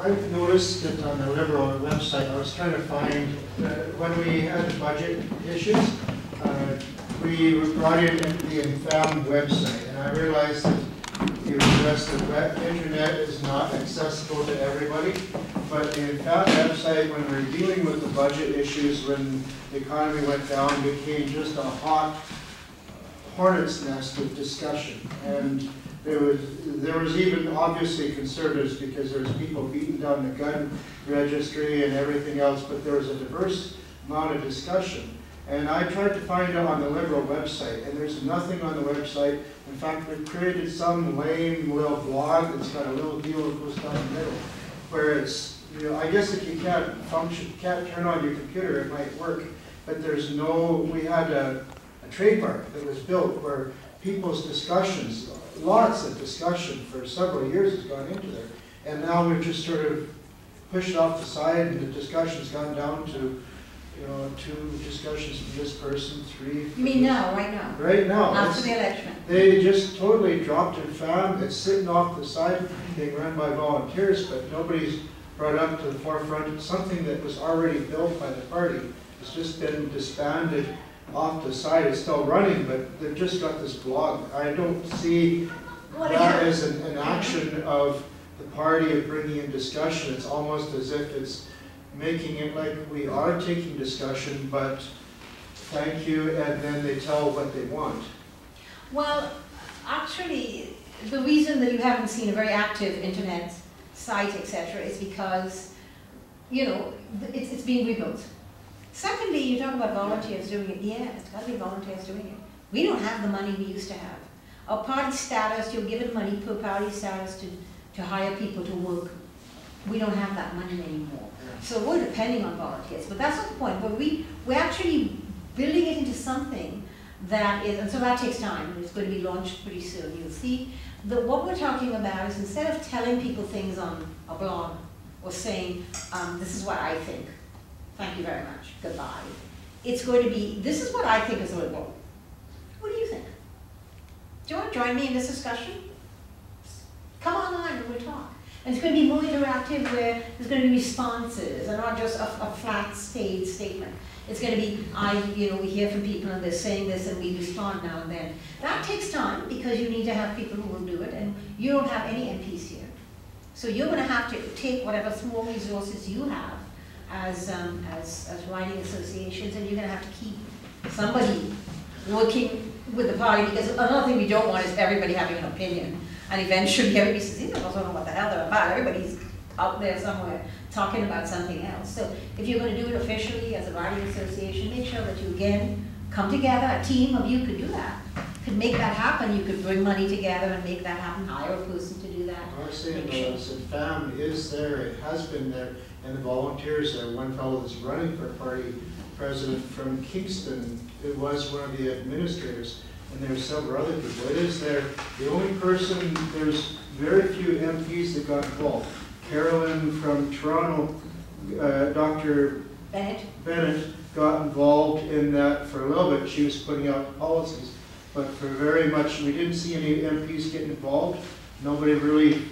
I've noticed that on the Liberal website, I was trying to find, when we had the budget issues, we brought in the Infam website, and I realized that you addressed the internet is not accessible to everybody, but the Infam website, when we were dealing with the budget issues, when the economy went down, became just a hot hornet's nest of discussion. And there was even obviously conservatives, because there was people beating down the gun registry and everything else, but there was a diverse amount of discussion. And I tried to find it on the Liberal website, and there's nothing on the website. In fact, we've created some lame little blog that's got a little deal that goes down the middle, where it's, you know, I guess if you can't turn on your computer, it might work, but there's no, we had a trademark that was built where people's discussions, lots of discussion for several years has gone into there. And now we've just sort of pushed it off the side, and the discussion's gone down to, you know, 2 discussions from this person, 3. You mean now, right now? Right now. After the election. They just totally dropped it, found it's sitting off the side, being run by volunteers, but nobody's brought up to the forefront. It's something that was already built by the party. It's just been disbanded off the side. It's still running, but they've just got this blog. I don't see that as an action of the party of bringing in discussion. It's almost as if it's making it like we are taking discussion, but thank you, and then they tell what they want. Well, actually, the reason that you haven't seen a very active internet site, etc., is because, you know, it's being rebuilt. Secondly, you talk about volunteers doing it. Yeah, it's got to be volunteers doing it. We don't have the money we used to have. Our party status, you're given money per party status to hire people to work. We don't have that money anymore. So we're depending on volunteers. But that's not the point. But we're actually building it into something that is, and so that takes time. It's going to be launched pretty soon. You'll see that what we're talking about is, instead of telling people things on a blog or saying, this is what I think, thank you very much, goodbye. It's going to be, this is what I think is liberal. What do you think? Do you want to join me in this discussion? Come online and we'll talk. And it's going to be more interactive, where there's going to be responses and not just a flat statement. It's going to be, we hear from people and they're saying this and we respond now and then. That takes time, because you need to have people who will do it, and you don't have any MPs here. So you're going to have to take whatever small resources you have as riding associations, and you're going to have to keep somebody working with the party, because another thing we don't want is everybody having an opinion. And eventually everybody says, these people don't know what the hell they're about. Everybody's out there somewhere talking about something else. So if you're going to do it officially as a riding association, make sure that you, again, come together. A team of you could do that. Could make that happen. You could bring money together and make that happen. Hire a person to do that. Honestly, the FAM is there. It has been there. And the volunteers there. One fellow that's running for party president from Kingston, it was one of the administrators. And there are several other people. It is there. The only person, there's very few MPs that got involved. Carolyn from Toronto, Dr. Bennett got involved in that for a little bit. She was putting out policies. But for very much, we didn't see any MPs get involved. Nobody really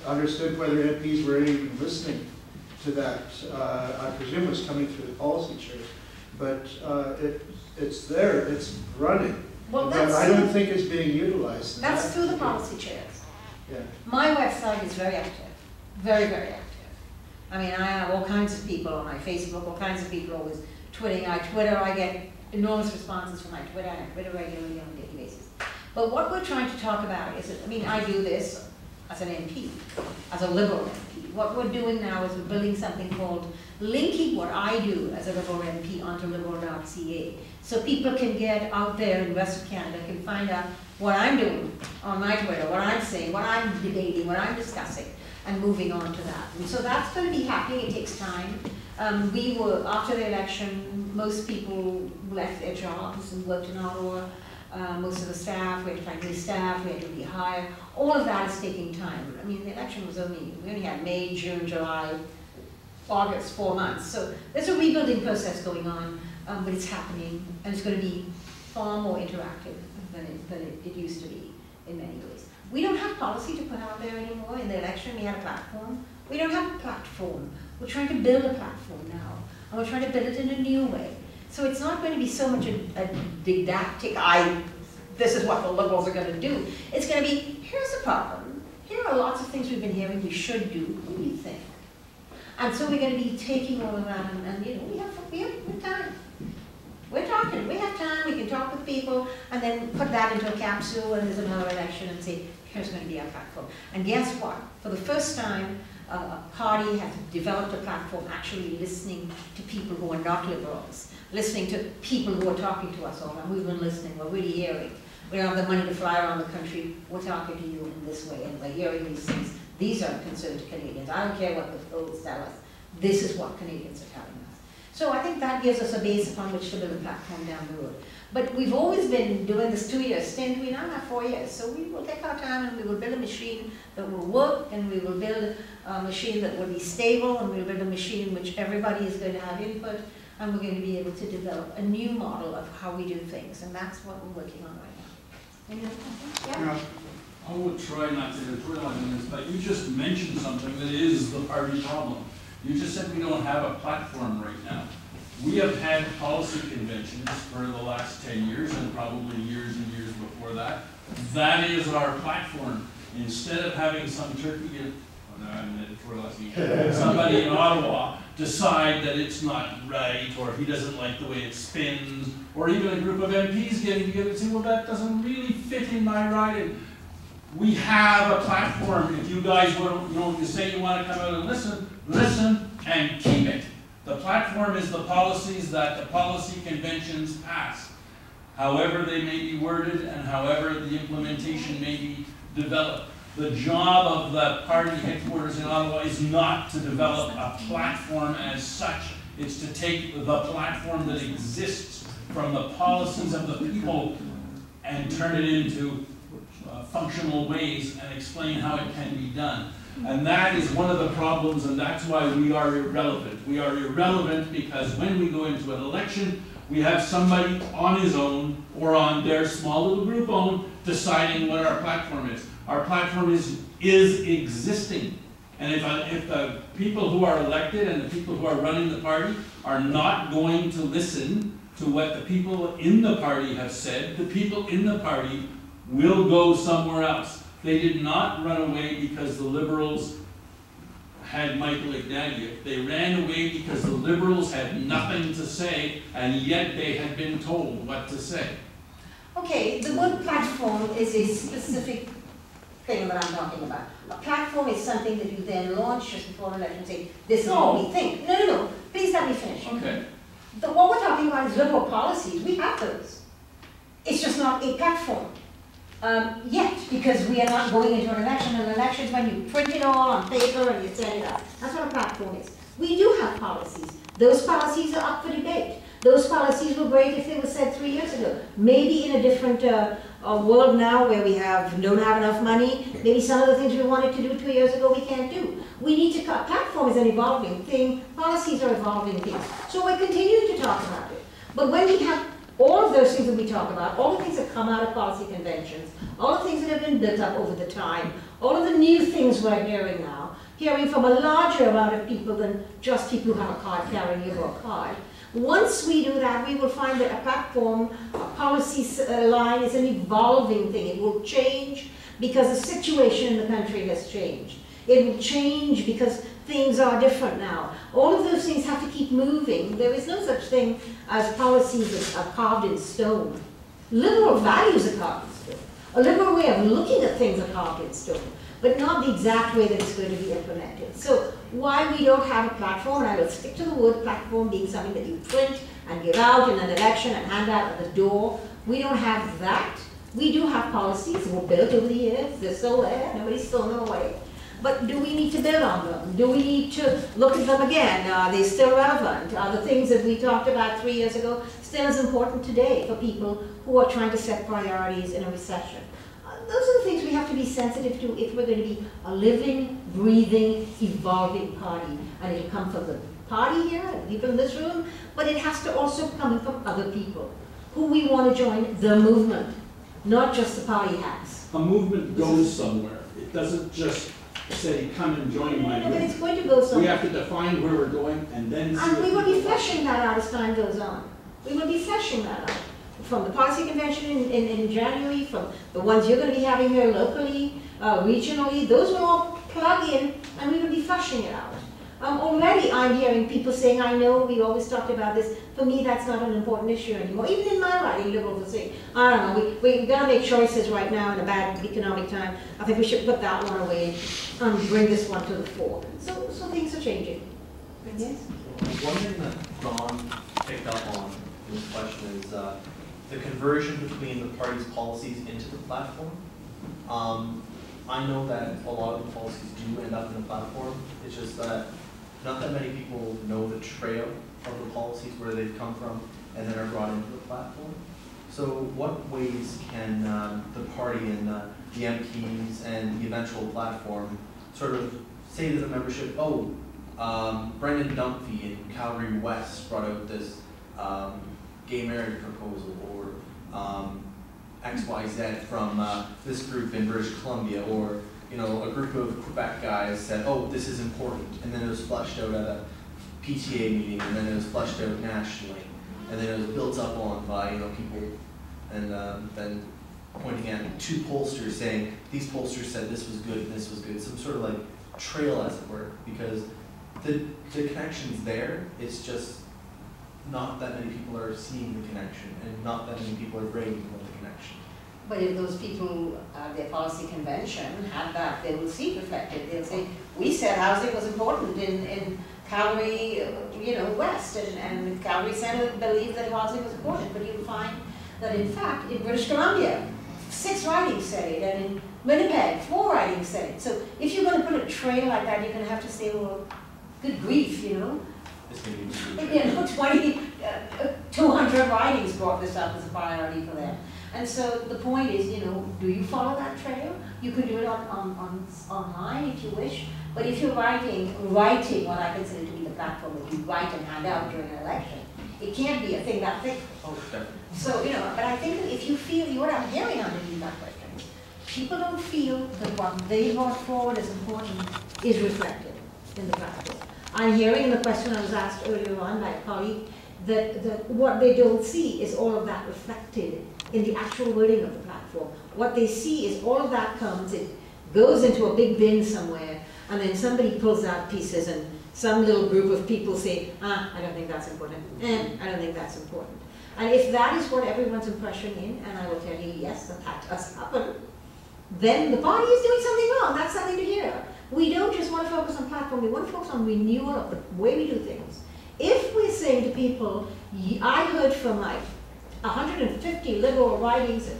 understood whether MPs were even listening to that. I presume it was coming through the policy chairs. But it's there. It's running. Well, I don't think it's being utilized. That's through the policy chairs. Yeah. My website is very active, very, very active. I mean, I have all kinds of people on my Facebook, all kinds of people always tweeting. I get enormous responses from my Twitter, and I Twitter regularly on a daily basis. But what we're trying to talk about is, I do this as an MP, as a Liberal MP. What we're doing now is we're building something called linking what I do as a Liberal MP onto liberal.ca. So people can get out there in Western Canada, can find out what I'm doing on my Twitter, what I'm saying, what I'm debating, what I'm discussing, and moving on to that. And so that's going to be happening. It takes time. After the election, most people left their jobs and worked in Ottawa. Most of the staff, we had to find new staff, we had to rehire. All of that is taking time. I mean, the election was we only had May, June, July, August, 4 months. So there's a rebuilding process going on, but it's happening, and it's going to be far more interactive than it used to be in many ways. We don't have policy to put out there anymore. In the election, we had a platform. We don't have a platform. We're trying to build a platform now, and we're trying to build it in a new way. So it's not going to be so much a didactic, this is what the Liberals are going to do. It's going to be, here's the problem. Here are lots of things we've been hearing we should do. What do you think? And so we're going to be taking all of that, and you know, we have time. We're talking, we have time, we can talk with people, and then put that into a capsule when there's another election and say, here's going to be our platform. And guess what? For the first time, a party has developed a platform actually listening to people who are not liberals, listening to people who are talking to us all, and we've been listening, we're really hearing. We don't have the money to fly around the country, we're talking to you in this way, and by hearing these things, these are concerns to Canadians. I don't care what the polls tell us, this is what Canadians are telling us. So I think that gives us a base upon which to build a platform down the road. But we've always been doing this 2-year stint, we now have 4 years. So we will take our time and we will build a machine that will work, and we will build a machine that will be stable, and we'll build a machine in which everybody is going to have input, and we're going to be able to develop a new model of how we do things. And that's what we're working on right now. Any other questions? Yeah? I will try not to editorialize on this, but you just mentioned something that is the party problem. You just said we don't have a platform right now. We have had policy conventions for the last 10 years and probably years and years before that. That is our platform. Instead of having some turkey, I'm editorializing, somebody in Ottawa decide that it's not right, or if he doesn't like the way it spins, or even a group of MPs getting together and saying, well, that doesn't really fit in my riding. We have a platform. If you guys want, you say you want to come out and listen and keep it. The platform is the policies that the policy conventions pass, however they may be worded and however the implementation may be developed. The job of the party headquarters in Ottawa is not to develop a platform as such. It's to take the platform that exists from the policies of the people and turn it into functional ways and explain how it can be done. And that is one of the problems, and that's why we are irrelevant. We are irrelevant because when we go into an election, we have somebody on his own or on their small little group own deciding what our platform is. Our platform is existing. And if the people who are elected and the people who are running the party are not going to listen to what the people in the party have said, the people in the party will go somewhere else. They did not run away because the Liberals had Michael Ignatieff. They ran away because the Liberals had nothing to say, and yet they had been told what to say. Okay, the word platform is a specific thing that I'm talking about. A platform is something that you then launch just before an election and say, this is what we think. No. Please let me finish. Okay. What we're talking about is liberal policies. We have those. It's just not a platform. Yet, because we are not going into an election. An election is when you print it all on paper and you set it up. That's what a platform is. We do have policies. Those policies are up for debate. Those policies were great if they were said 3 years ago. Maybe in a different world now where we don't have enough money, maybe some of the things we wanted to do 2 years ago we can't do. We need to, platform is an evolving thing, policies are evolving things. So we're continuing to talk about it. But when we have all of those things that we talk about, all the things that come out of policy conventions, all the things that have been built up over the time, all of the new things we're hearing now, hearing from a larger amount of people than just people who have a card carrying a liberal card. Once we do that, we will find that a platform, a policy line is an evolving thing. It will change because the situation in the country has changed. It will change because things are different now. All of those things have to keep moving. There is no such thing as policies that are carved in stone. Liberal values are carved in stone. A liberal way of looking at things are carved in stone, but not the exact way that it's going to be implemented. So why we don't have a platform, and I will stick to the word platform being something that you print and give out in an election and hand out at the door. We don't have that. We do have policies that were built over the years. They're still there. Nobody's thrown them away. But do we need to build on them? Do we need to look at them again? Are they still relevant? Are the things that we talked about 3 years ago still as important today for people who are trying to set priorities in a recession? Those are the things we have to be sensitive to if we're going to be a living, breathing, evolving party. And it'll come from the party here, and people in this room, but it has to also come from other people who we want to join the movement, not just the party hacks. a movement goes somewhere. It doesn't just say, come and join my No, but group. it's going to go We somewhere. have to define where we're going and then see. And we if will be people- fleshing that out as time goes on. We will be fleshing that out. From the policy convention in January, from the ones you're going to be having here locally, regionally, those will all plug in and we will be fleshing it out. Already I'm hearing people saying, I know, we always talked about this. For me, that's not an important issue anymore. Even in my riding, liberals are saying, I don't know, we've got to make choices right now in a bad economic time. I think we should put that one away and bring this one to the fore. So things are changing. Yes? One thing that Don picked up on in this question is the conversion between the party's policies into the platform. I know that a lot of the policies do end up in the platform. It's just that not that many people know the trail of the policies, where they've come from, and then are brought into the platform. So what ways can the party and the MPs and the eventual platform sort of say to the membership, oh, Brendan Dunphy in Calgary West brought out this gay marriage proposal, or XYZ from this group in British Columbia, or you know, a group of Quebec guys said, oh, this is important, and then it was fleshed out at a PTA meeting, and then it was fleshed out nationally, and then it was built up on by people, and then pointing at two pollsters saying, these pollsters said this was good and this was good, some sort of like trail, as it were, because the connection's there, it's just not that many people are seeing the connection, and not that many people are bragging about the connection. But if those people, their policy convention have that, they will see it reflected. They'll say, we said housing was important in Calgary, West, and Calgary Centre believed that housing was important, but you'll find that in fact, in British Columbia, 6 ridings said it, and in Winnipeg, 4 ridings said it. So if you're going to put a trail like that, you're going to have to say, well, good grief, It's going to be 200 ridings brought this up as a priority for them. And so the point is, do you follow that trail? You can do it online if you wish, but if you're writing what I consider to be the platform that you write and hand out during an election, it can't be a thing that thick. Oh, definitely. So, but I think that if you feel, what I'm hearing underneath that question, people don't feel that what they brought forward as important is reflected in the platform. I'm hearing in the question I was asked earlier on by a colleague that what they don't see is all of that reflected in the actual wording of the platform. What they see is all of that comes, it goes into a big bin somewhere, and then somebody pulls out pieces and some little group of people say, I don't think that's important, I don't think that's important. And if that is what everyone's impression is, and I will tell you, yes, that does happen, then the party is doing something wrong. That's something to hear. We don't just want to focus on platform, we want to focus on renewal of the way we do things. If we're saying to people, I heard from like 150 liberal writings,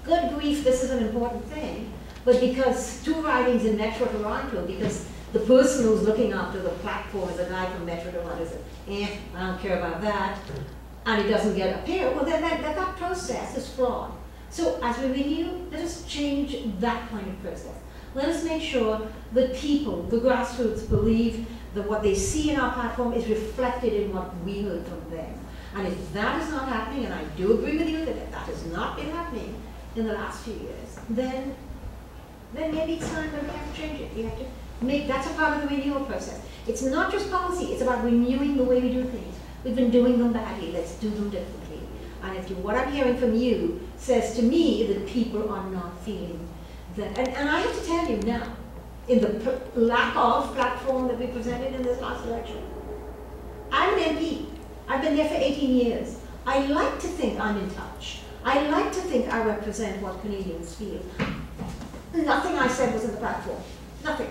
good grief, this is an important thing, but because 2 writings in Metro Toronto, because the person who's looking after the platform is a guy from Metro Toronto, says, I don't care about that, and it doesn't get appear, well then that process is flawed. So as we renew, let us change that kind of process. Let us make sure that people, the grassroots, believe that what they see in our platform is reflected in what we heard from them. And if that is not happening, and I do agree with you that that has not been happening in the last few years, then maybe it's time that we have to change it. We have to make, that's a part of the renewal process. It's not just policy, it's about renewing the way we do things. We've been doing them badly, let's do them differently. And if what I'm hearing from you says to me that people are not feeling that, and I have to tell you now, in the lack of platform that we presented in this last election, I'm an MP. I've been there for 18 years. I like to think I'm in touch. I like to think I represent what Canadians feel. Nothing I said was in the platform. Nothing.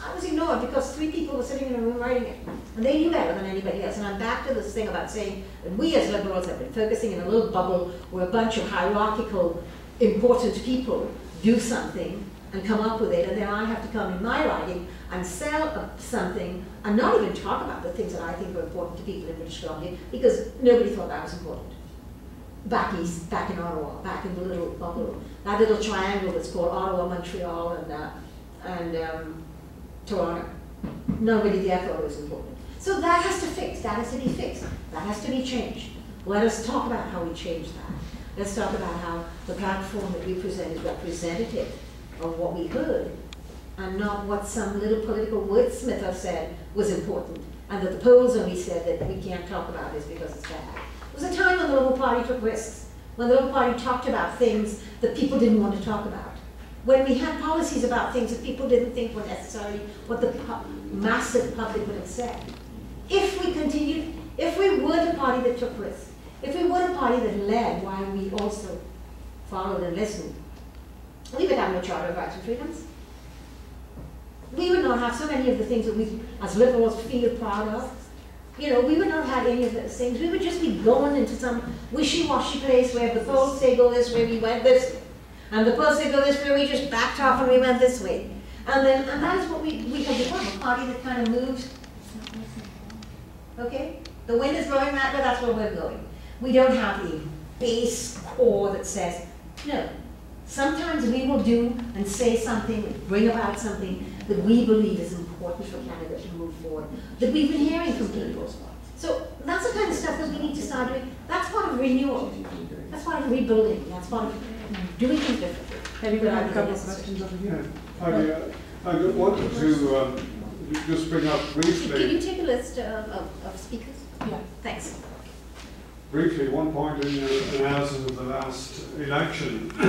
I was ignored because 3 people were sitting in a room writing it. And they knew better than anybody else. And I'm back to this thing about saying that we as liberals have been focusing in a little bubble where a bunch of hierarchical, important people do something and come up with it, and then I have to come in my writing and sell something and not even talk about the things that I think are important to people in British Columbia, because nobody thought that was important. Back east, back in Ottawa, back in the little bubble, that little triangle that's called Ottawa, Montreal, and Toronto. Nobody there thought it was important. So that has to fix, that has to be fixed, that has to be changed. Let us talk about how we change that. Let's talk about how the platform that we present is representative of what we heard, and not what some little political wordsmither said was important, and that the polls only said that we can't talk about this because it's bad. There was a time when the Liberal Party took risks, when the Liberal Party talked about things that people didn't want to talk about, when we had policies about things that people didn't think were necessarily what the massive public would accept. If we continued, if we were the party that took risks, if we were the party that led while we also followed and listened, we would have no Charter of Rights and Freedoms. We would not have so many of the things that we as liberals feel proud of. You know, we would not have any of those things. We would just be going into some wishy-washy place where the polls say go this way, we went this way. And the polls say go this way, we just backed off and we went this way. And that is what we have become, a party that kind of moves. Okay? The wind is blowing that way, that's where we're going. We don't have a base core that says, no. Sometimes we will do and say something, bring about something that we believe is important for Canada to move forward, that we've been hearing from people. So that's the kind of stuff that we need to start doing. That's part of renewal. That's part of rebuilding. That's part of doing things differently. Have you got a couple of questions over here? I wanted to just bring up briefly. Can you take a list of speakers? Yeah. Thanks. Briefly, one point in your analysis of the last election. I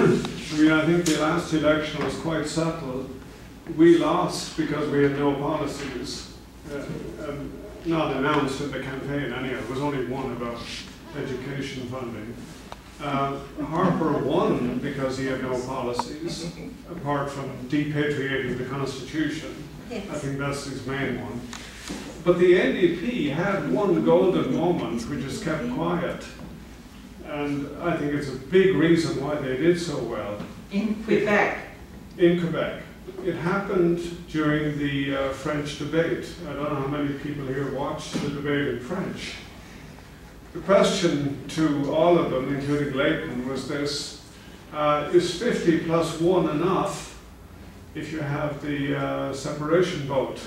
mean, I think the last election was quite subtle. We lost because we had no policies, not announced in the campaign anyhow. There was only one about education funding. Harper won because he had no policies, apart from depatriating the Constitution. Yes. I think that's his main one. But the NDP had one golden moment which has kept quiet. And I think it's a big reason why they did so well. In Quebec. In Quebec. It happened during the French debate. I don't know how many people here watched the debate in French. The question to all of them, including Leighton, was this: is 50 plus 1 enough if you have the separation vote?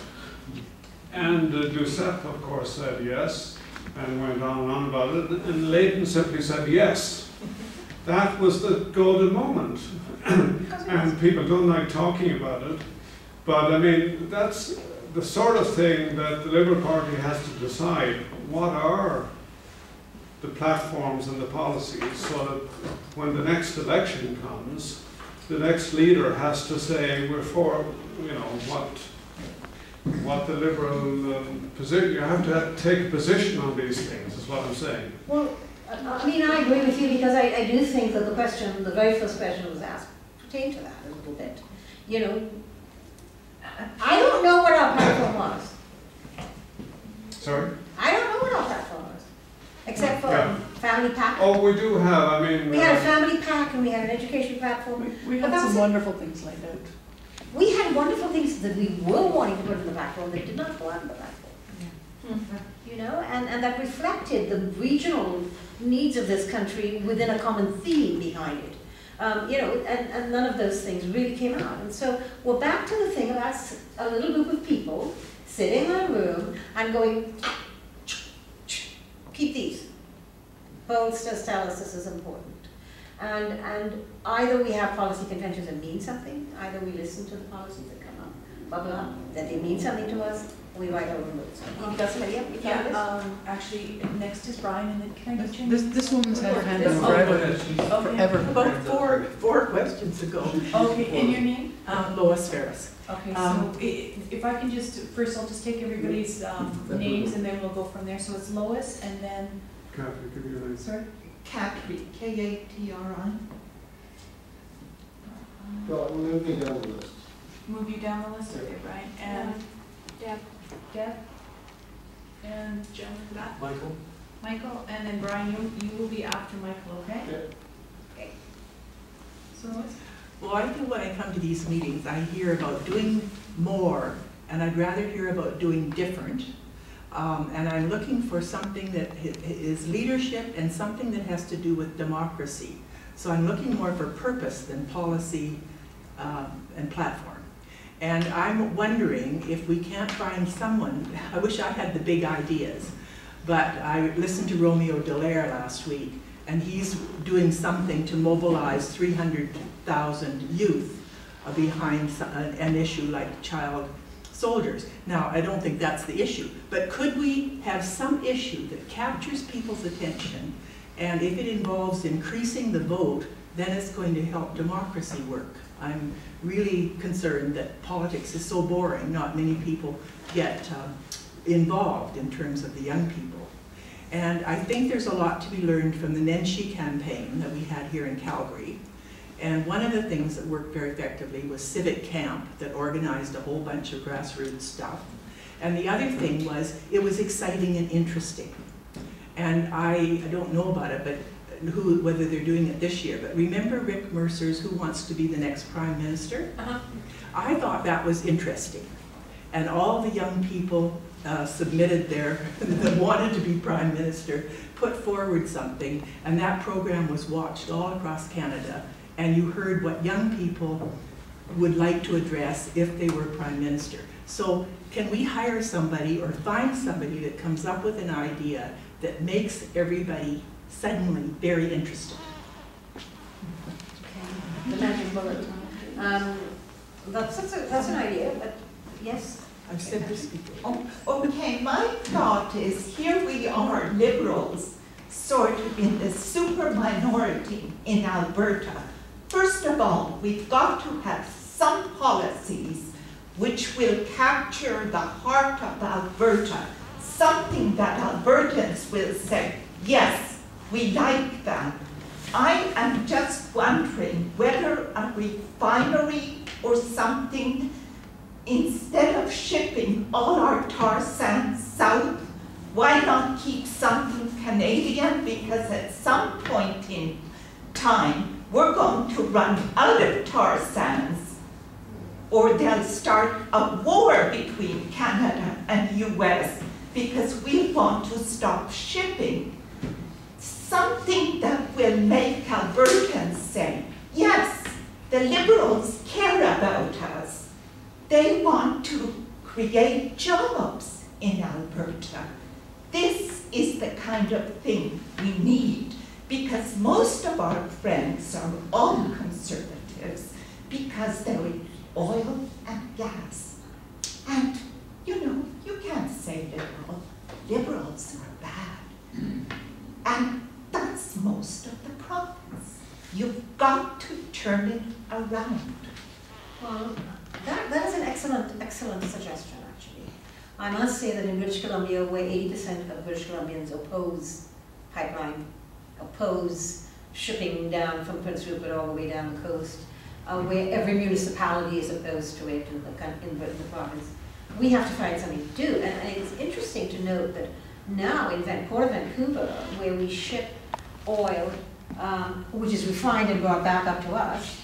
And Sept, of course, said yes, and went on and on about it, and Leighton simply said yes. That was the golden moment. And people don't like talking about it, but I mean, that's the sort of thing that the Liberal Party has to decide. What are the platforms and the policies, so that when the next election comes, the next leader has to say, we're for, you know, what the Liberal position, you have to take a position on these things, is what I'm saying. Well, I mean, I agree with you, because I do think that the question, the very first question was asked, pertained to that a little bit. You know, I don't know what our platform was. Sorry? I don't know what our platform was, except for family pack. Oh, we do have, I mean... We had a family pack and we had an education platform. We had some wonderful things laid out. We had wonderful things that we were wanting to put in the platform that did not go on in the platform. Yeah. You know, and that reflected the regional needs of this country within a common theme behind it. You know, and none of those things really came out. And so we're back to the thing about a little group of people sitting in a room and going, keep these. Pollsters tell us this is important. And either we have policy conventions that mean something, either we listen to the policies that come up, bubble up, that they mean something to us, we write our own notes. You got somebody up? Actually, next is Brian, and then can I get you? This woman's had her hand up forever. About four questions ago. Okay, and your name? Lois Ferris. Okay, so if I can just, first I'll just take everybody's names and then we'll go from there. So it's Lois and then... Kathy, give your name. Sorry? Katri, K-A-T-R-I. Well, we'll move me down the list. Move you down the list, okay, Brian. And Deb? And Joan for that? Michael, and then Brian, you will be after Michael, okay? Okay. So Lois? Well, I think when I come to these meetings, I hear about doing more, and I'd rather hear about doing different. And I'm looking for something that is leadership and something that has to do with democracy. So I'm looking more for purpose than policy and platform. And I'm wondering if we can't find someone, I wish I had the big ideas, but I listened to Romeo Dallaire last week, And he's doing something to mobilize 300,000 youth behind an issue like child soldiers. Now, I don't think that's the issue, but could we have some issue that captures people's attention, and if it involves increasing the vote, then it's going to help democracy work. I'm really concerned that politics is so boring, not many people get involved in terms of the young people. And I think there's a lot to be learned from the Nenshi campaign that we had here in Calgary. And one of the things that worked very effectively was Civic Camp that organized a whole bunch of grassroots stuff. And the other thing was, it was exciting and interesting. And I don't know about it, but whether they're doing it this year, but remember Rick Mercer's Who Wants to Be the Next Prime Minister? I thought that was interesting. And all the young people submitted that wanted to be Prime Minister, put forward something, and that program was watched all across Canada, and you heard what young people would like to address if they were Prime Minister. So can we hire somebody or find somebody that comes up with an idea that makes everybody suddenly very interested? Okay. The magic bullet. That's an idea, but yes? I've said this before. Okay, my thought is here we are, Liberals, sort of in the super minority in Alberta. First of all, we've got to have some policies which will capture the heart of Alberta, something that Albertans will say, yes, we like that. I am just wondering whether a refinery or something, instead of shipping all our tar sands south, why not keep something Canadian? Because at some point in time, we're going to run out of tar sands, or they'll start a war between Canada and US because we want to stop shipping. Something that will make Albertans say, yes, the Liberals care about us. They want to create jobs in Alberta. This is the kind of thing we need, because most of our friends are all conservatives because they're in oil and gas. And, you know, you can't say liberal. Liberals are bad. And that's most of the province. You've got to turn it around. Well, that is an excellent suggestion, actually. I must say that in British Columbia, where 80% of British Columbians oppose pipeline, oppose shipping down from Prince Rupert all the way down the coast, where every municipality is opposed to it in the province, we have to find something to do. And it's interesting to note that now in Port of Vancouver, where we ship oil, which is refined and brought back up to us,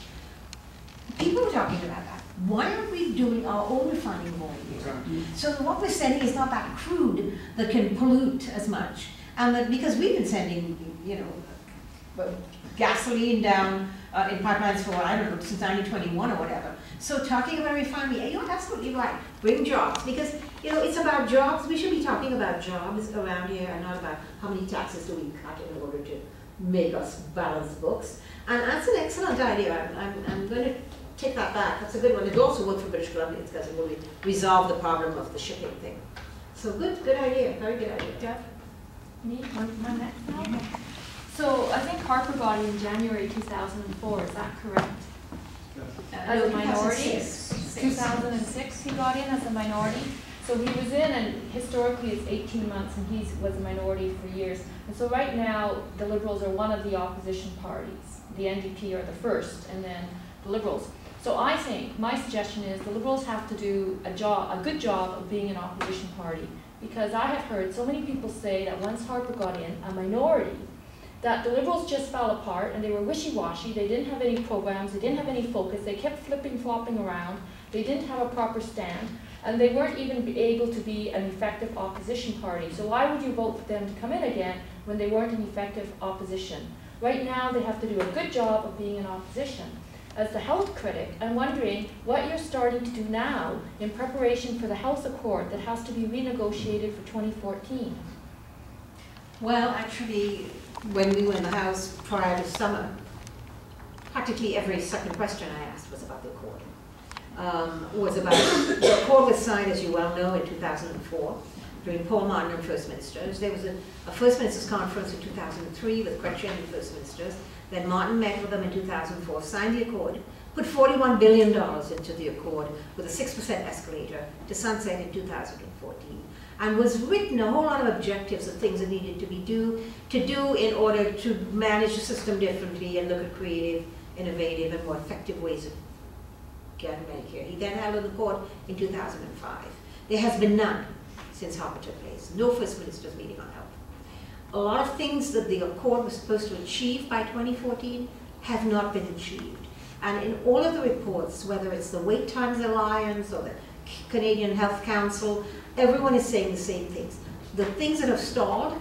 people are talking about that. Why aren't we doing our own refining more here? So what we're sending is not that crude that can pollute as much. And that because we've been sending, you know, gasoline down in pipelines for, I don't know, since 1921 or whatever. So talking about refinery, you're absolutely right. Bring jobs, because, you know, it's about jobs. We should be talking about jobs around here and not about how many taxes do we cut in order to make us balance books. And that's an excellent idea. I'm going to take that back. That's a good one. It also worked for British Columbians because it will resolve the problem of the shipping thing. So good idea. Very good idea. Jeff? Me? One next one? So I think Harper got it in January 2004, is that correct? As a minority? 2006 he got in as a minority. So he was in, and historically it's 18 months, and he was a minority for years. And so right now the Liberals are one of the opposition parties. The NDP are the first, and then the Liberals. So I think, my suggestion is the Liberals have to do a good job of being an opposition party. Because I have heard so many people say that once Harper got in, a minority, that the Liberals just fell apart and they were wishy-washy, they didn't have any programs, they didn't have any focus, they kept flopping around, they didn't have a proper stand, and they weren't even able to be an effective opposition party. So why would you vote for them to come in again when they weren't an effective opposition? Right now they have to do a good job of being an opposition. As the health critic, I'm wondering what you're starting to do now in preparation for the health accord that has to be renegotiated for 2014. Well, actually, when we were in the House prior to summer, practically every second question I asked was about the Accord. The Accord was signed, as you well know, in 2004 during Paul Martin and First Ministers. There was a First Ministers Conference in 2003 with Chrétien and First Ministers. Then Martin met with them in 2004, signed the Accord, put $41 billion into the Accord with a 6% escalator to sunset in 2014. And was written a whole lot of objectives of things that needed to be do in order to manage the system differently and look at creative, innovative, and more effective ways of getting Medicare. He then held an Accord in 2005. There has been none since Harper took place. No First Minister's meeting on health. A lot of things that the Accord was supposed to achieve by 2014 have not been achieved. And in all of the reports, whether it's the Wait Times Alliance or the Canadian Health Council, everyone is saying the same things. The things that have stalled,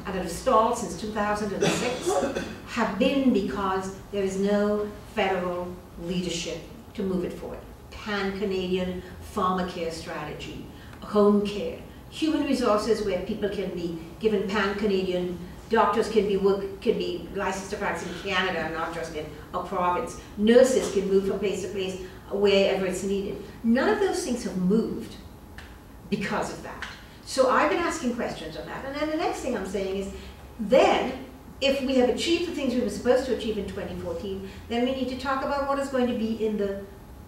and that have stalled since 2006, have been because there is no federal leadership to move it forward. Pan-Canadian pharmacare strategy, home care, human resources where people can be given pan-Canadian, doctors can be licensed to practice in Canada, not just in a province. Nurses can move from place to place wherever it's needed. None of those things have moved because of that. So I've been asking questions on that. And then the next thing I'm saying is, then, if we have achieved the things we were supposed to achieve in 2014, then we need to talk about what is going to be in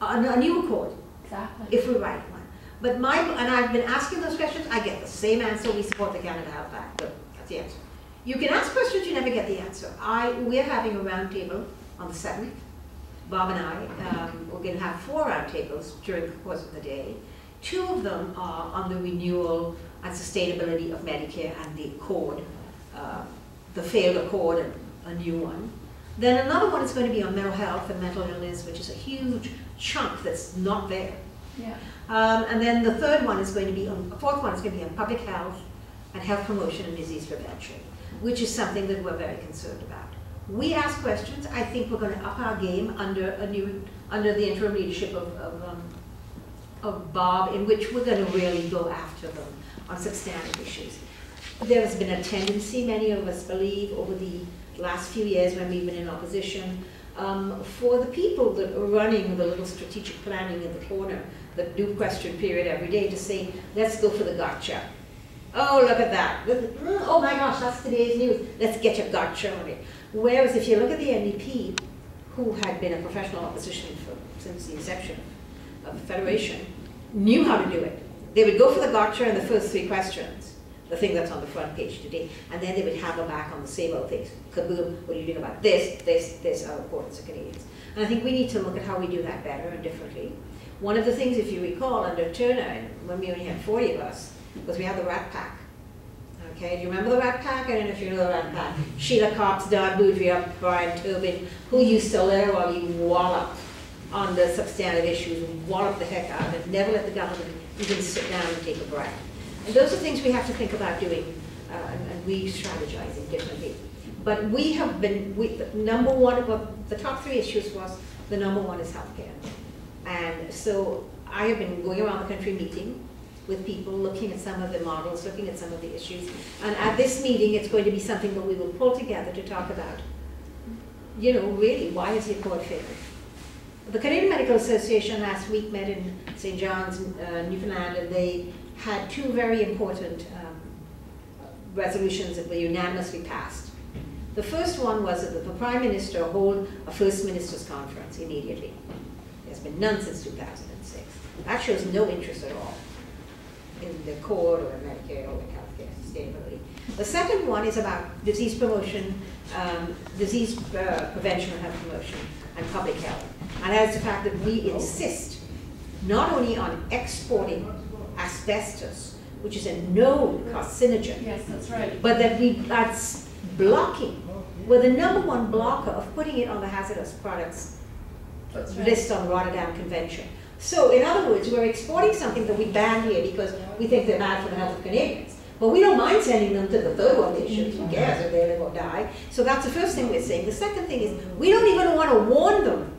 a new Accord. Exactly. If we write one. But and I've been asking those questions, I get the same answer, we support the Canada Health Act. Good, that's the answer. You can ask questions, you never get the answer. We're having a roundtable on the 7th. Bob and I, we're going to have 4 roundtables during the course of the day. 2 of them are on the renewal and sustainability of Medicare and the Accord, the failed Accord and a new one. Then another one is going to be on mental health and mental illness, which is a huge chunk that's not there. Yeah. And then the third one is going to be on, the fourth one is going to be on public health and health promotion and disease prevention, which is something that we're very concerned about. We ask questions. I think we're going to up our game under the interim leadership of Bob, in which we're going to really go after them on substantive issues. There has been a tendency, many of us believe, over the last few years when we've been in opposition, for the people that are running the little strategic planning in the corner, that do question period every day, to say, let's go for the gotcha. Oh, look at that. Oh my gosh, that's today's news. Let's get your gotcha on it. Whereas if you look at the NDP, who had been a professional opposition since the inception of the Federation, knew how to do it. They would go for the gotcha in the first 3 questions, the thing that's on the front page today, and then they would hammer back on the same old things. Kaboom, what are you doing about this, our importance of Canadians? And I think we need to look at how we do that better and differently. One of the things, if you recall, under Turner, when we only had 40 of us, was we had the Rat Pack. Okay, do you remember the Rat Pack? I don't know if you know the Rat Pack. Sheila Cox, Don Boudria, Brian Tobin, who used to literally wallop on the substantive issues, wallop the heck out of it, never let the government even sit down and take a breath. And those are things we have to think about doing and re-strategizing differently. But we have been, number one, the top 3 issues was, the number 1 is healthcare. And so I have been going around the country meeting with people, looking at some of the models, looking at some of the issues. And at this meeting, it's going to be something that we will pull together to talk about, you know, really, why is the Accord failed? The Canadian Medical Association last week met in St. John's, Newfoundland, and they had 2 very important resolutions that were unanimously passed. The first one was that the Prime Minister hold a First Ministers' Conference immediately. There's been none since 2006. That shows no interest at all in the Accord or in Medicare or in healthcare sustainability. The second one is about disease promotion, disease prevention and health promotion, and public health. And that is the fact that we insist not only on exporting asbestos, which is a known carcinogen, Yes, that's right. but that that's blocking, we're the number 1 blocker of putting it on the hazardous products That's right. list on the Rotterdam Convention. So in other words, we're exporting something that we ban here because we think they're bad for the health of Canadians. But we don't mind sending them to the third one they should. Who cares if they live or die? So that's the first thing we're saying. The second thing is we don't even want to warn them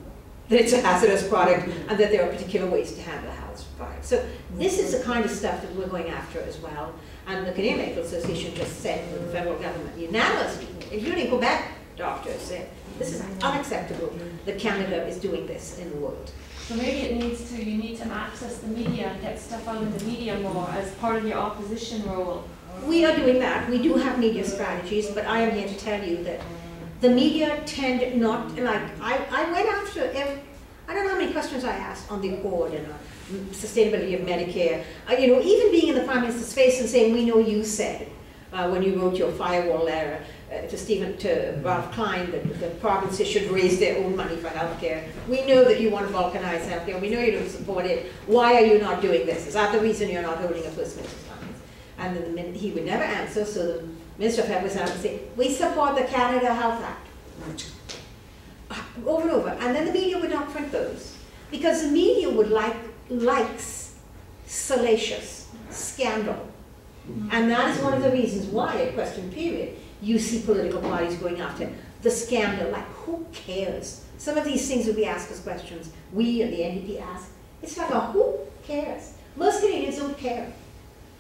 that it's a hazardous product and that there are particular ways to handle a hazardous product. So this is the kind of stuff that we're going after as well. And the Canadian Medical Association just said to the federal government unanimously, including Quebec doctors, said this is unacceptable that Canada is doing this in the world. So maybe you need to access the media and get stuff out in the media more as part of your opposition role. We are doing that. We do have media strategies, but I am here to tell you that the media tend not, like, I went after, I don't know how many questions I asked on the accord and sustainability of Medicare. You know, even being in the Prime Minister's face and saying, we know you said, when you wrote your firewall letter to Ralph Klein, that the provinces should raise their own money for healthcare. We know that you want to balkanize healthcare. We know you don't support it. Why are you not doing this? Is that the reason you're not holding a First Minister's Conference? And then he would never answer, so the Minister of Health was out and say, we support the Canada Health Act. Over and over. And then the media would not print those. Because the media would likes salacious scandal. And that is one of the reasons why, at question period, you see political parties going after the scandal. Like, who cares? Some of these things that we ask as questions, we and the NDP ask, it's like, who cares? Most Canadians don't care.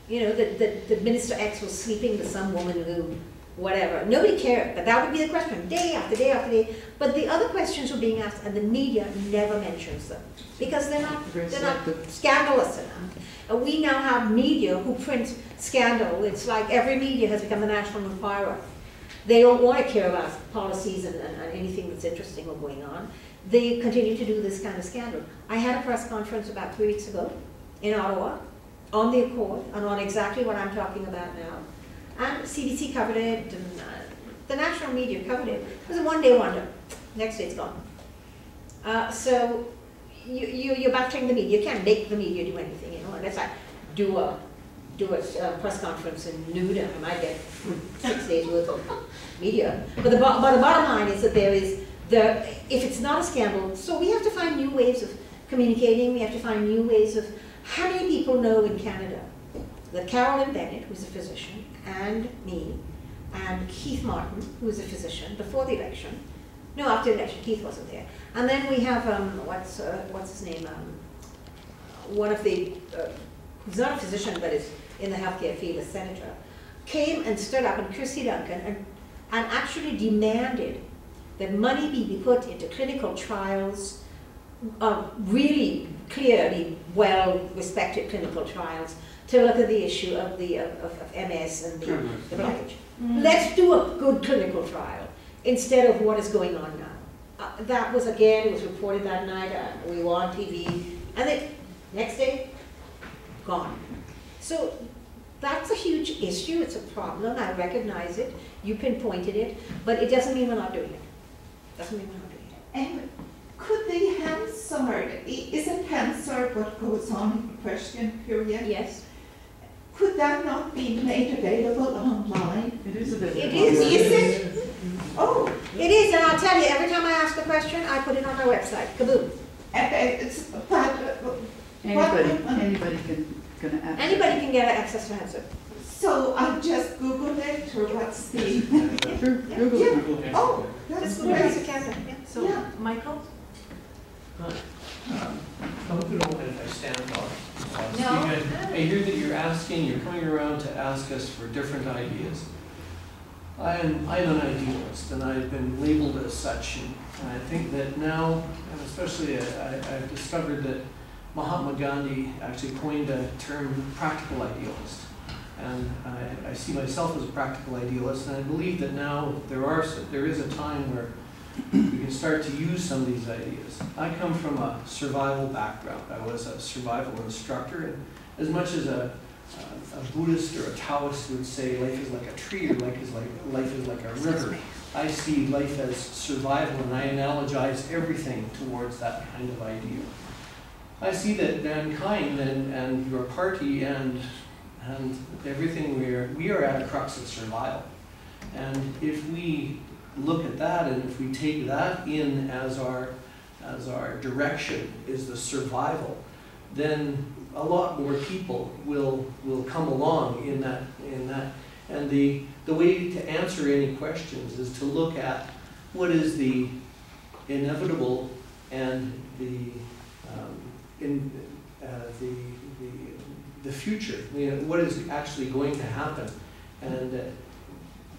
You know, that Minister X was sleeping with some woman who, whatever. Nobody cared, but that would be the question, day after day after day. But the other questions were being asked, and the media never mentions them because they're not scandalous enough. And we now have media who print scandal. It's like every media has become the National Enquirer. They don't want to care about policies and anything that's interesting or going on. They continue to do this kind of scandal. I had a press conference about 3 weeks ago in Ottawa on the Accord and on exactly what I'm talking about now. And CBC covered it, and the national media covered it. It was a one-day wonder. Next day it's gone. So you're battering the media. You can't make the media do anything, you know. Unless I do a press conference in Nuda, I might get 6 days worth of media. But the bottom line is that if it's not a scandal, so we have to find new ways of communicating. We have to find new ways of, how many people know in Canada that Carolyn Bennett, who's a physician, and me, and Keith Martin, who was a physician before the election. No, after the election, Keith wasn't there. And then we have, what's his name? One of the, who's not a physician, but is in the healthcare field, a senator, came and stood up, and Chrissy Duncan, and actually demanded that money be put into clinical trials, really clearly well-respected clinical trials, to look at the issue of MS and the blockage. Let's do a good clinical trial instead of what is going on now. That was, again, it was reported that night, we were on TV, and then next day, gone. So that's a huge issue, it's a problem, I recognize it, you pinpointed it, but it doesn't mean we're not doing it. Doesn't mean we're not doing it. And could the Hansard, isn't Hansard what goes on in question period? Yes. Could that not be made available online? It is available. It is. Is it? Oh. It is, and I'll tell you, every time I ask a question, I put it on our website, kaboom. Anybody can access. Anybody can get access to Hansard. So I'll just Google it, or what's the? Google Yeah. it. Oh, that's Just Google Hansard great. Canada, yeah. So, Yeah. Michael? I hope you don't mind if I stand on. No. I hear that you're coming around to ask us for different ideas. I'm an idealist, and I've been labeled as such, and I think that now, and especially I've discovered that Mahatma Gandhi actually coined a term, practical idealist. And I see myself as a practical idealist, and I believe that now there is a time where we can start to use some of these ideas. I come from a survival background. I was a survival instructor, and as much as a Buddhist or a Taoist would say life is like a tree or life is like a river, I see life as survival, and I analogize everything towards that kind of ideal. I see that mankind and your party and everything we are at a crux of survival. And if we look at that, and if we take that in as our direction is the survival, then a lot more people will come along in that. And the way to answer any questions is to look at what is the inevitable and the future, what is actually going to happen. And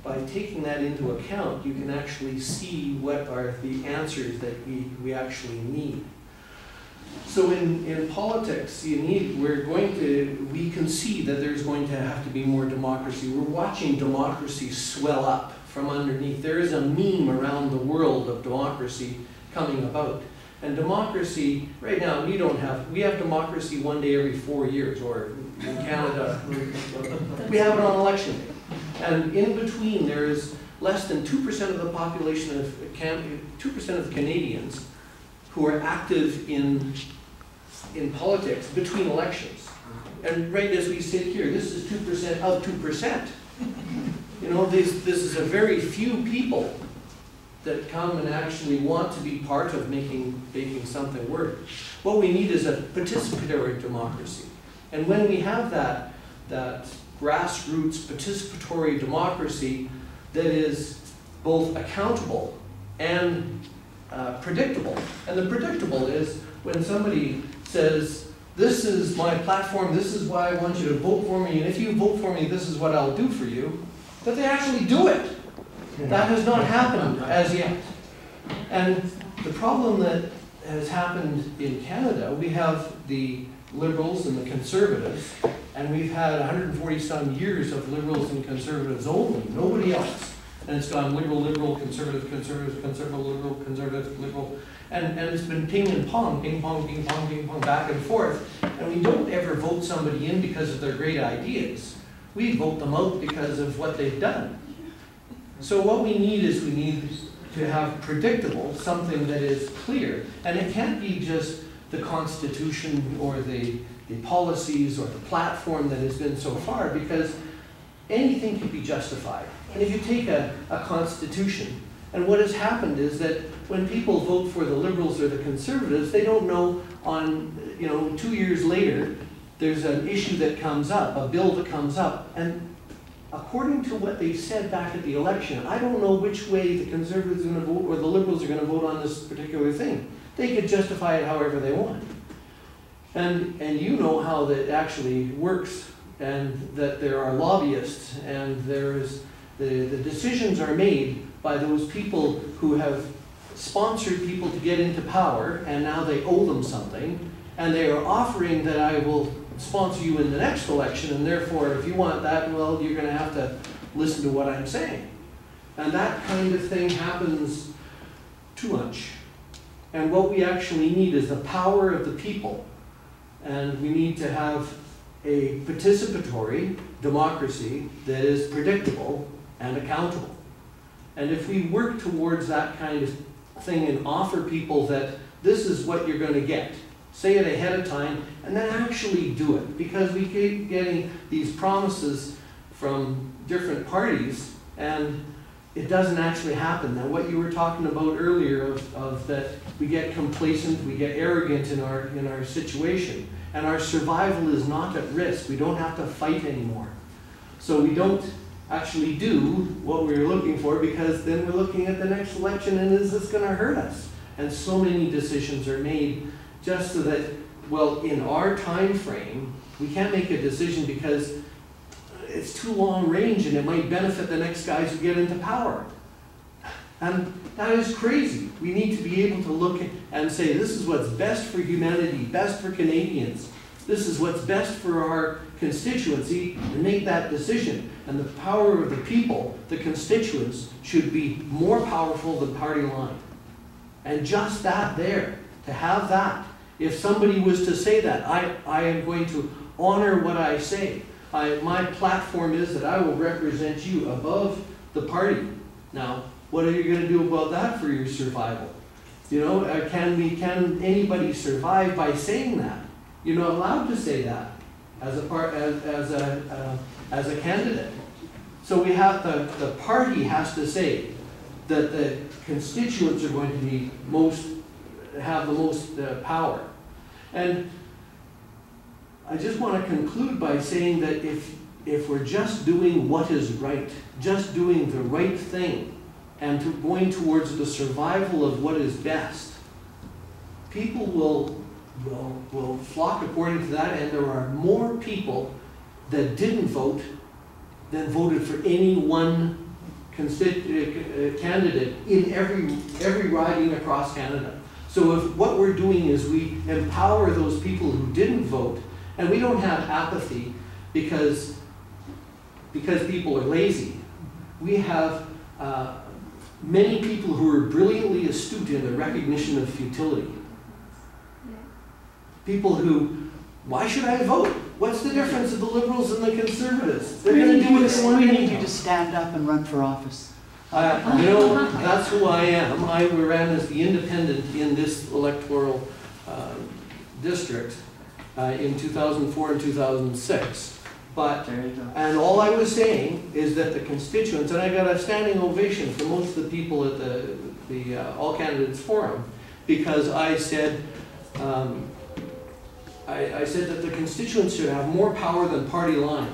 by taking that into account, you can actually see what are the answers that we actually need. So in politics, we can see that there's going to have to be more democracy. We're watching democracy swell up from underneath. There is a meme around the world of democracy coming about. And democracy, right now, we have democracy one day every 4 years, or in Canada, we have it on election day. And in between, there is less than 2% of the population of 2% of Canadians who are active in politics between elections. And right as we sit here, this is 2% of 2%. This is a very few people that come and actually want to be part of making something work. What we need is a participatory democracy. And when we have that grassroots participatory democracy that is both accountable and predictable. And the predictable is when somebody says, this is my platform, this is why I want you to vote for me, and if you vote for me, this is what I'll do for you, that they actually do it. That has not happened as yet. And the problem that has happened in Canada, we have the Liberals and the Conservatives, and we've had 140-some years of Liberals and Conservatives only, nobody else. And it's gone Liberal, Liberal, Conservative, Conservative, Conservative, Liberal, Conservative, Liberal, and it's been ping and pong, ping pong, ping pong, ping pong, back and forth. And we don't ever vote somebody in because of their great ideas. We vote them out because of what they've done. So what we need is to have predictable, something that is clear. And it can't be just the Constitution or the policies or the platform that has been so far, because anything can be justified. And if you take a Constitution, and what has happened is that when people vote for the Liberals or the Conservatives, they don't know 2 years later, there's an issue that comes up, a bill that comes up, and according to what they said back at the election, I don't know which way the Conservatives are going to vote or the Liberals are going to vote on this particular thing. They could justify it however they want. And you know how that actually works, and that there are lobbyists, and the decisions are made by those people who have sponsored people to get into power, and now they owe them something, and they are offering that I will sponsor you in the next election, and therefore if you want that, well, you're going to have to listen to what I'm saying. And that kind of thing happens too much. And what we actually need is the power of the people. And we need to have a participatory democracy that is predictable and accountable. And if we work towards that kind of thing and offer people that this is what you're going to get, say it ahead of time, and then actually do it. Because we keep getting these promises from different parties, and it doesn't actually happen. Now, what you were talking about earlier of that we get complacent, we get arrogant in our situation, and our survival is not at risk. We don't have to fight anymore. So we don't actually do what we're looking for, because then we're looking at the next election, and is this going to hurt us? And so many decisions are made just so that, well, in our time frame, we can't make a decision because it's too long range and it might benefit the next guys who get into power. And that is crazy. We need to be able to look and say, this is what's best for humanity, best for Canadians. This is what's best for our constituency, and make that decision. And the power of the people, the constituents, should be more powerful than party line. And just that there, to have that. If somebody was to say that, I am going to honor what I say. My platform is that I will represent you above the party. Now, what are you going to do about that for your survival? Can anybody survive by saying that? You're not allowed to say that as a candidate. So we have the party has to say that the constituents are going to be have the most power. And I just want to conclude by saying that if we're just doing what is right, just doing the right thing, and going towards the survival of what is best, people will flock according to that, and there are more people that didn't vote than voted for any one candidate in every riding across Canada. So if what we're doing is we empower those people who didn't vote, and we don't have apathy because people are lazy. We have many people who are brilliantly astute in the recognition of futility. People who, why should I vote? What's the difference of the Liberals and the Conservatives? They're going to do what they want We need anyhow. you to stand up and run for office. You know, that's who I am. I ran as the independent in this electoral district in 2004 and 2006. But, There you go. and all I was saying is that the constituents, and I got a standing ovation from most of the people at the All Candidates Forum, because I said, I said that the constituents should have more power than party line.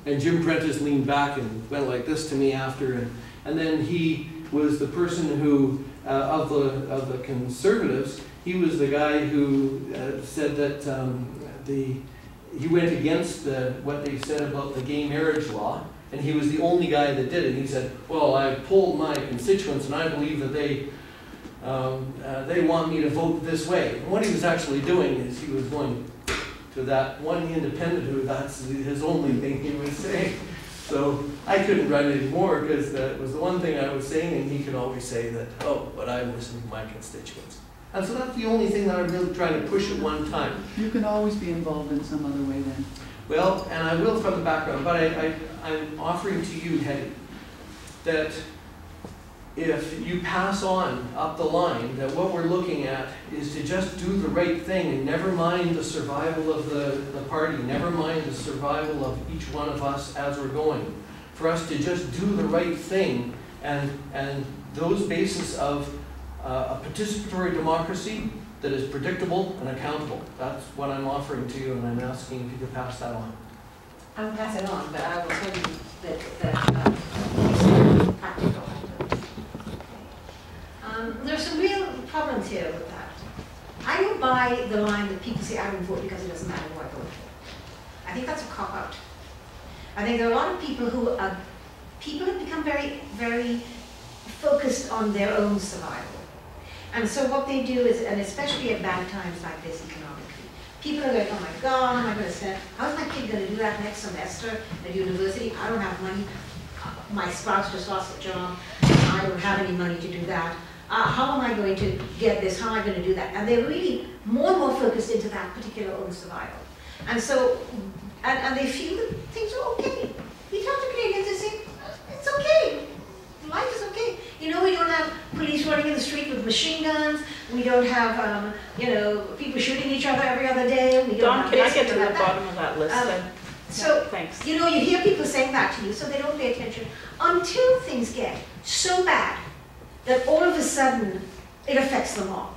And Jim Prentice leaned back and went like this to me after, and then he was the person who, of the Conservatives, he was the guy who said that he went against what they said about the gay marriage law, and he was the only guy that did it. He said, well, I polled my constituents and I believe that they want me to vote this way. And what he was actually doing is he was going to that one independent who that's his only thing he was saying. So I couldn't run anymore because that was the one thing I was saying, and he could always say that, oh, but I'm listening to my constituents. And so that's the only thing that I'm really trying to push at one time. You can always be involved in some other way then. Well, and I will from the background, but I'm offering to you, Hedy, that if you pass on up the line, that what we're looking at is to just do the right thing and never mind the survival of the party, never mind the survival of each one of us as we're going. For us to just do the right thing, and those bases of a participatory democracy that is predictable and accountable. That's what I'm offering to you, and I'm asking if you could pass that on. I'll pass it on, but I will tell you that it's practical. There's some real problems here with that. I don't buy the line that people say I don't vote because it doesn't matter who I vote for. I think that's a cop-out. I think there are a lot of people who have become very, very focused on their own survival. And so what they do is, and especially at bad times like this economically, people are going, oh my God, how am I going to spend, how's my kid going to do that next semester at university? I don't have money. My spouse just lost a job. I don't have any money to do that. How am I going to get this? How am I going to do that? And they're really more and more focused into that particular own survival. And so, and they feel that things are okay. We talk to Canadians and say, it's okay. Life is okay. You know, we don't have police running in the street with machine guns. We don't have, people shooting each other every other day. We don't have Don, can I this, get to we the don't have that. bottom of that list then? So, Thanks. you know, you hear people saying that to you, so they don't pay attention until things get so bad that all of a sudden it affects them all.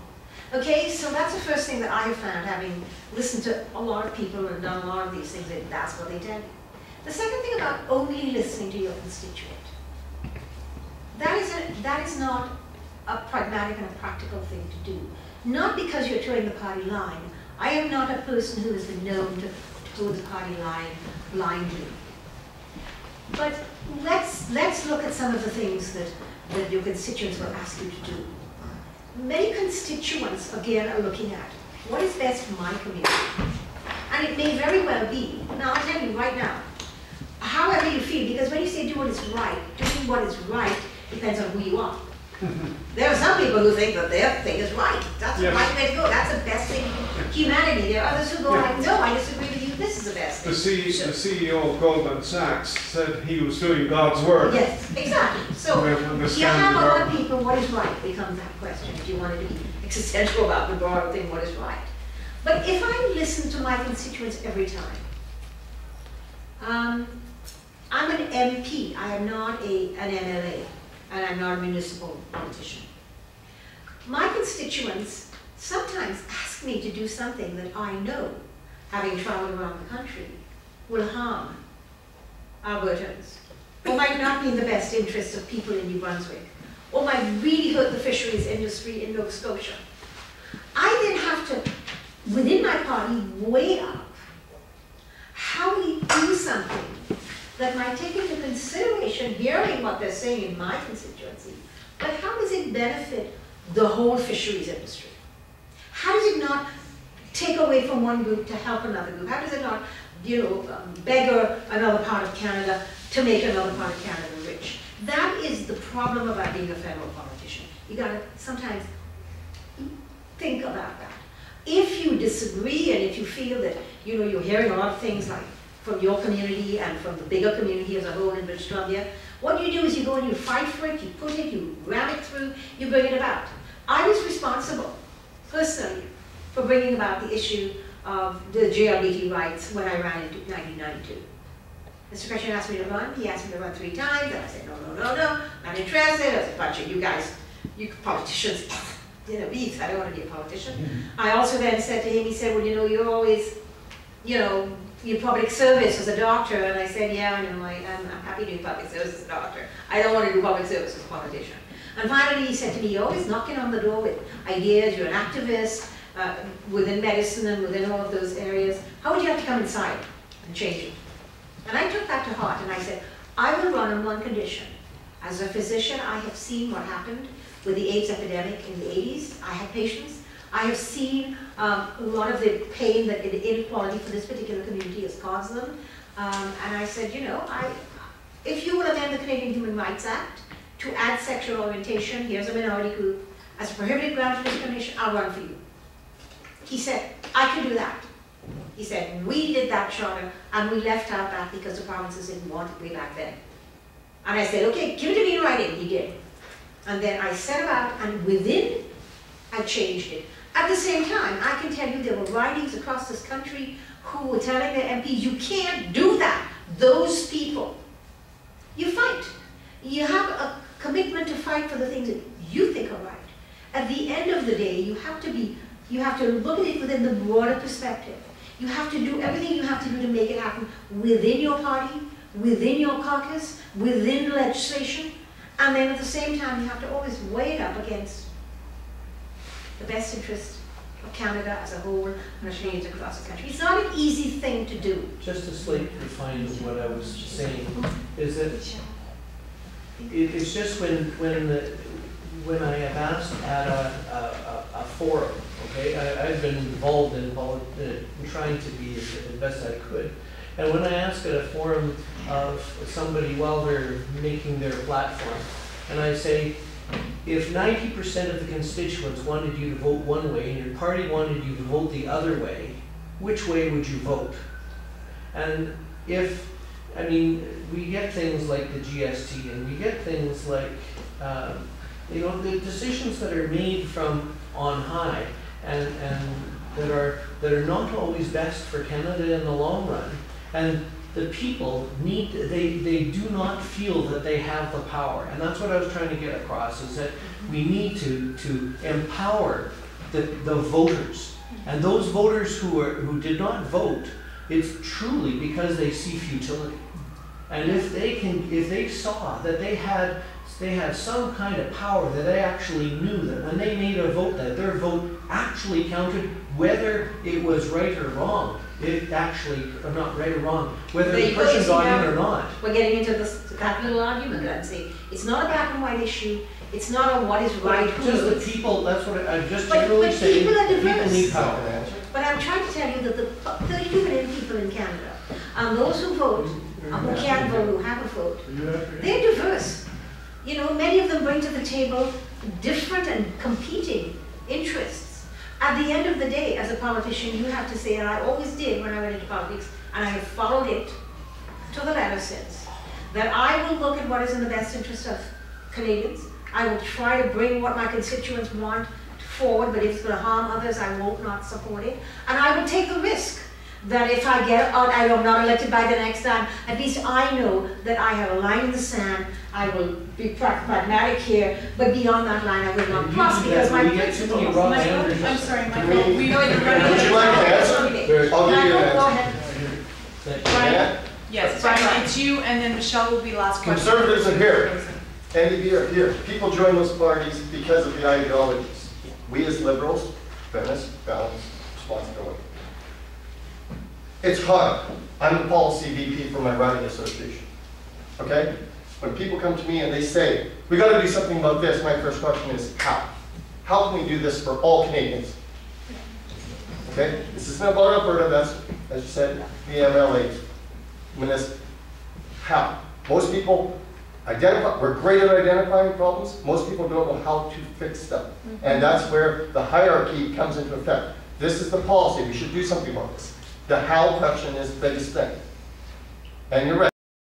Okay, so that's the first thing that I have found, having listened to a lot of people and done a lot of these things, that that's what they tell you. The second thing about only listening to your constituent, that is not a pragmatic and a practical thing to do. Not because you're towing the party line. I am not a person who has been known to toe the party line blindly. But let's look at some of the things that your constituents will ask you to do. Many constituents, again, are looking at what is best for my community. And it may very well be, now I'll tell you right now, however you feel, because when you say do what is right, doing what is right depends on who you are. There are some people who think that their thing is right. That's the right way to go. That's the best thing for humanity. There are others who go like, no, I disagree with you. This is the best thing. The CEO of Goldman Sachs said he was doing God's work. Yes, exactly. So you have a lot of people, what is right becomes that question. If you wanted to be existential about the broader thing, what is right? But if I listen to my constituents every time, I'm an MP. I am not an MLA. And I'm not a municipal politician. My constituents sometimes ask me to do something that I know, having traveled around the country, will harm Albertans, or might not be in the best interest of people in New Brunswick, or might really hurt the fisheries industry in Nova Scotia. I within my party weigh up how we do something that might take into consideration hearing what they're saying in my constituency, but how does it benefit the whole fisheries industry? How does it not take away from one group to help another group? How does it not, beggar another part of Canada to make another part of Canada rich? That is the problem about being a federal politician. You gotta sometimes think about that. If you disagree and if you feel that, you're hearing a lot of things like from your community and from the bigger community as a whole in British Columbia, what you do is you go and you fight for it, you put it, you ram it through, you bring it about. I was responsible, personally, for bringing about the issue of the GLBT rights when I ran in 1992. Mr. Christian asked me to run. He asked me to run 3 times, and I said, no, not interested. I said, bunch of you guys, you politicians, beats, I don't want to be a politician. I also then said to him, he said, well, you're always, you're public service as a doctor. And I said, yeah, I know, I'm happy to do public service as a doctor. I don't want to do public service as a politician. And finally, he said to me, you're always knocking on the door with ideas, you're an activist within medicine and within all of those areas. How would you have to come inside and change it? And I took that to heart and I said, I will run on one condition. As a physician, I have seen what happened with the AIDS epidemic in the 80s. I have patients. I have seen a lot of the pain that the inequality for this particular community has caused them. And I said, if you will amend the Canadian Human Rights Act to add sexual orientation, here's a minority group, as a prohibited ground for discrimination, I'll run for you. He said, I can do that. He said, we did that charter and we left out that because the provinces didn't want it way back then. And I said, okay, give it to me in writing. He did. And then I set about, and within, I changed it. At the same time, I can tell you there were ridings across this country who were telling their MPs, you can't do that. Those people, you fight. You have a commitment to fight for the things that you think are right. At the end of the day, you have to look at it within the broader perspective. You have to do everything you have to do to make it happen within your party, within your caucus, within legislation, and then at the same time you have to always weigh it up against the best interest of Canada as a whole and Canadians across the country. It's not an easy thing to do. Just to slightly refine what I was saying is that it's just when I have asked at a forum, okay, I've been involved in trying to be as best I could. And when I ask at a forum of somebody while they're making their platform, and I say, if 90% of the constituents wanted you to vote one way and your party wanted you to vote the other way, which way would you vote? And we get things like the GST and we get things like, the decisions that are made from on high and that are not always best for Canada in the long run. And the people they do not feel that they have the power. And that's what I was trying to get across, is that we need to empower the voters. And those voters who did not vote, it's truly because they see futility. And if they saw that they had some kind of power, that they actually knew that when they made a vote, that their vote actually counted, whether it was right or wrong. It actually, or not right or wrong, whether the person got in or not. We're getting into that little argument, I'd say. It's not a black and white issue. It's not a what is right. Just the people, that's what I'm just generally saying. People need power. But I'm trying to tell you that the 32 million people in Canada, and those who vote, who can't vote, who have a vote, they're diverse. Many of them bring to the table different and competing interests. At the end of the day, as a politician, you have to say, and I always did when I went into politics, and I have followed it to the letter since, that I will look at what is in the best interest of Canadians. I will try to bring what my constituents want forward, but if it's going to harm others, I won't not support it. And I will take the risk that if I get out, I'm not elected by the next time, at least I know that I have a line in the sand. I will be pragmatic here, but beyond that line I will not cross because my principles. I'm sorry, Michael. Would you like to answer? I'll give you an Go answer. ahead. Brian? Yes, Brian, it's you, and then Michelle will be last question. Conservatives are here. NDP are here. People join those parties because of the ideologies. We as liberals, fairness, balance, responsibility. It's hard. I'm the policy VP for my riding association. Okay? When people come to me and they say, we got to do something about this, my first question is, how? How can we do this for all Canadians? Okay? This isn't about Alberta, that's, as you said, the MLA. How? Most people we're great at identifying problems. Most people don't know how to fix them. And that's where the hierarchy comes into effect. This is the policy, we should do something about this. The how question is the biggest thing. And you're right.